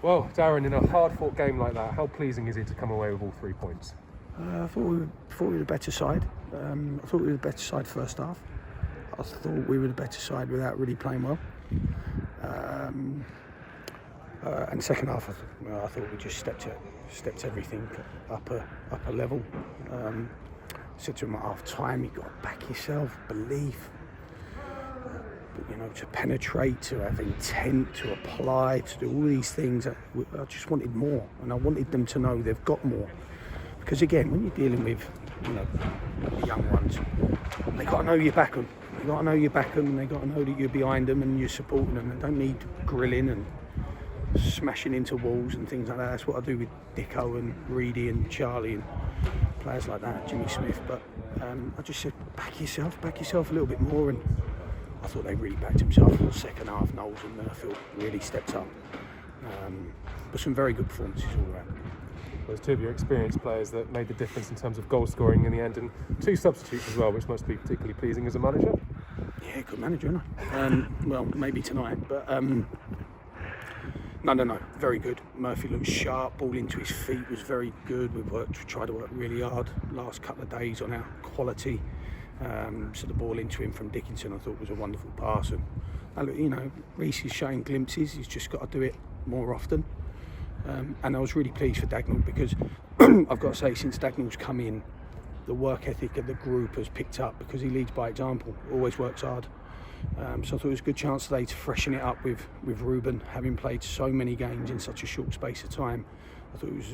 Well, Darren, in a hard-fought game like that, how pleasing is it to come away with all 3 points? I thought we were the better side. I thought we were the better side first half. I thought we were the better side without really playing well. And second half, I thought we just stepped everything up a level. Said to him at half time, "You got to back yourself, belief, to penetrate, to have intent, to apply, to do all these things." I just wanted more, and I wanted them to know they've got more. Because again, when you're dealing with, the young ones, they got to know you back them. You got to know you back them, and they got to know that you're behind them and you're supporting them. They don't need grilling and smashing into walls and things like that. That's what I do with Dicko and Reedy and Charlie and players like that, Jimmy Smith. But I just said, back yourself a little bit more, and I thought they really backed themselves in the second half. Knowles and Murphy really stepped up. But some very good performances all around. There's two of your experienced players that made the difference in terms of goal scoring in the end, and 2 substitutes as well, which must be particularly pleasing as a manager. Yeah, good manager, isn't he? Well, maybe tonight, but no, very good. Murphy looked sharp, ball into his feet was very good. We tried to work really hard last couple of days on our quality. So the ball into him from Dickinson, I thought was a wonderful pass. And Reece is showing glimpses. He's just got to do it more often. And I was really pleased for Dagnall, because I've got to say, since Dagnall's come in, the work ethic of the group has picked up, because he leads by example, always works hard. So I thought it was a good chance today to freshen it up with Ruben, having played so many games in such a short space of time. I thought it was,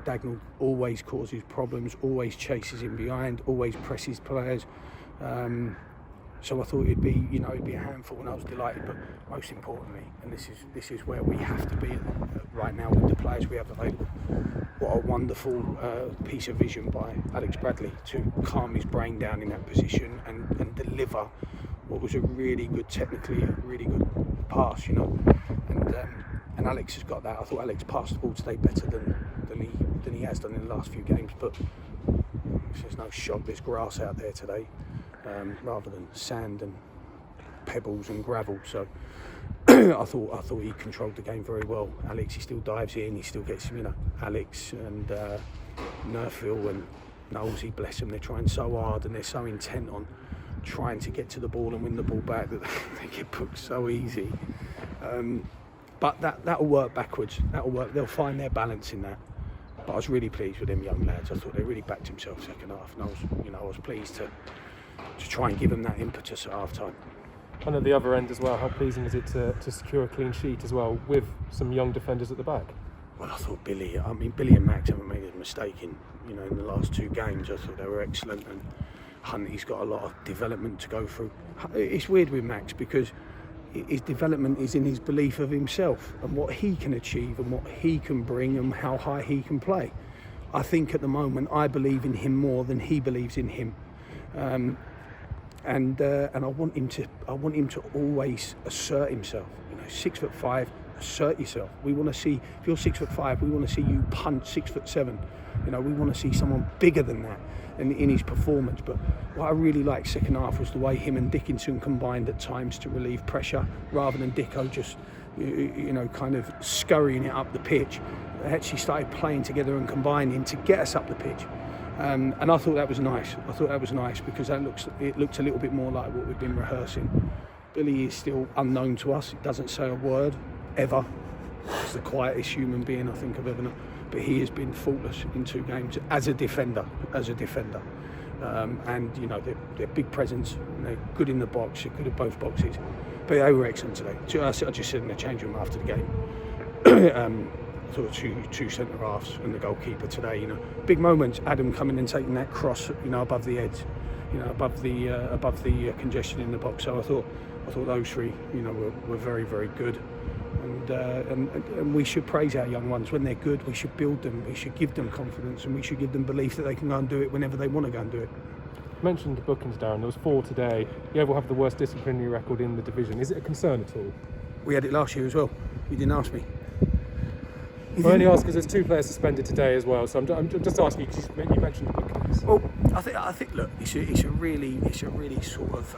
Dagnall always causes problems, always chases in behind, always presses players. So I thought it'd be a handful, and I was delighted. But most importantly, and this is where we have to be right now with the players we have available. What a wonderful piece of vision by Alex Bradley to calm his brain down in that position and deliver what was a really good, technically a really good pass, And Alex has got that. I thought Alex passed the ball today better than he has done in the last few games. But there's no shock. There's grass out there today, rather than sand and pebbles and gravel. So I thought he controlled the game very well. Alex, he still dives in. He still gets, Alex and Nerfield and Knowles, bless them. They're trying so hard and they're so intent on trying to get to the ball and win the ball back that they get booked so easy. But that'll work backwards. That'll work. They'll find their balance in that. But I was really pleased with them young lads. I thought they really backed themselves second half, and I was pleased to try and give them that impetus at half time. And at the other end as well, how pleasing is it to secure a clean sheet as well with some young defenders at the back? Well, I thought Billy and Max haven't made a mistake in the last 2 games. I thought they were excellent, and Hunt's got a lot of development to go through. It's weird with Max, because his development is in his belief of himself and what he can achieve and what he can bring and how high he can play. I think at the moment I believe in him more than he believes in him, and I want him to always assert himself. 6'5", assert yourself. We want to see, if you're 6'5", we want to see you punch 6'7". We want to see someone bigger than that in his performance. But what I really liked second half was the way him and Dickinson combined at times to relieve pressure, rather than Dicko just kind of scurrying it up the pitch. They actually started playing together and combining to get us up the pitch. And I thought that was nice. Because it looked a little bit more like what we've been rehearsing. Billy is still unknown to us. He doesn't say a word ever. He's the quietest human being I think I've ever known. But he has been faultless in 2 games as a defender. And they're big presence. They're good in the box. They're good at both boxes. But they were excellent today. I just said in the change room after the game. I thought two centre halves and the goalkeeper today. Big moments. Adam coming and taking that cross. Above the edge. Above the congestion in the box. So I thought those 3, were very, very good. And we should praise our young ones. When they're good, we should build them, we should give them confidence, and we should give them belief that they can go and do it whenever they want to go and do it. You mentioned the bookings, Darren. There was 4 today. Yeovil have the worst disciplinary record in the division. Is it a concern at all? We had it last year as well. You didn't ask me. I only ask because there's 2 players suspended today as well. So I'm just asking because you mentioned the bookings. Well, I think look, it's a really sort of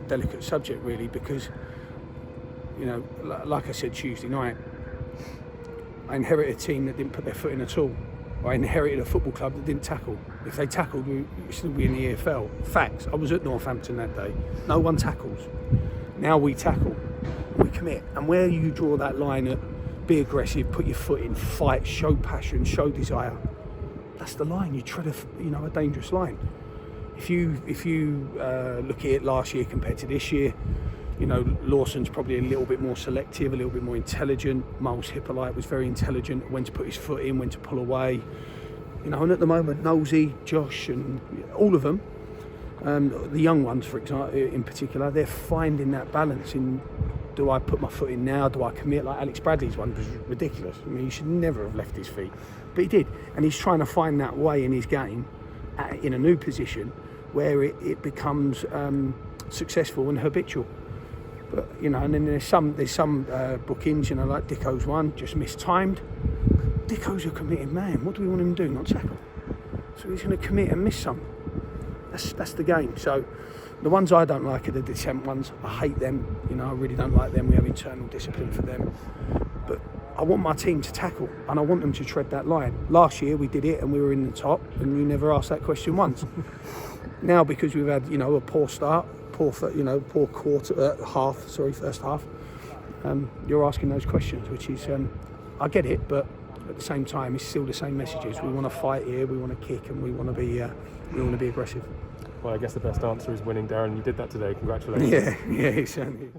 delicate subject, really, because like I said Tuesday night, I inherited a team that didn't put their foot in at all. I inherited a football club that didn't tackle. If they tackled, we'd still be in the EFL. Facts. I was at Northampton that day. No one tackles. Now we tackle. We commit. And where you draw that line at be aggressive, put your foot in, fight, show passion, show desire, that's the line. You tread a dangerous line. If you look at it last year compared to this year, Lawson's probably a little bit more selective, a little bit more intelligent. Miles Hippolyte was very intelligent, when to put his foot in, when to pull away. And at the moment, Nosey, Josh, and all of them, the young ones, for example, in particular, they're finding that balance in, do I put my foot in now? Do I commit? Like Alex Bradley's one was ridiculous. I mean, he should never have left his feet, but he did. And he's trying to find that way in his game, in a new position, where it becomes successful and habitual. But and then there's some bookings, like Dicko's one, just mistimed. Dicko's a committed man. What do we want him to do? Not tackle. So he's going to commit and miss some. That's the game. So the ones I don't like are the descent ones. I hate them. I really don't like them. We have internal discipline for them. But I want my team to tackle, and I want them to tread that line. Last year we did it, and we were in the top, and you never asked that question once. Now, because we've had a poor start, poor quarter, first half, you're asking those questions, which is I get it, but at the same time, it's still the same messages. We want to fight here, we want to kick, and we want to be aggressive. Well, I guess the best answer is winning, Darren. You did that today. Congratulations. Yeah, certainly.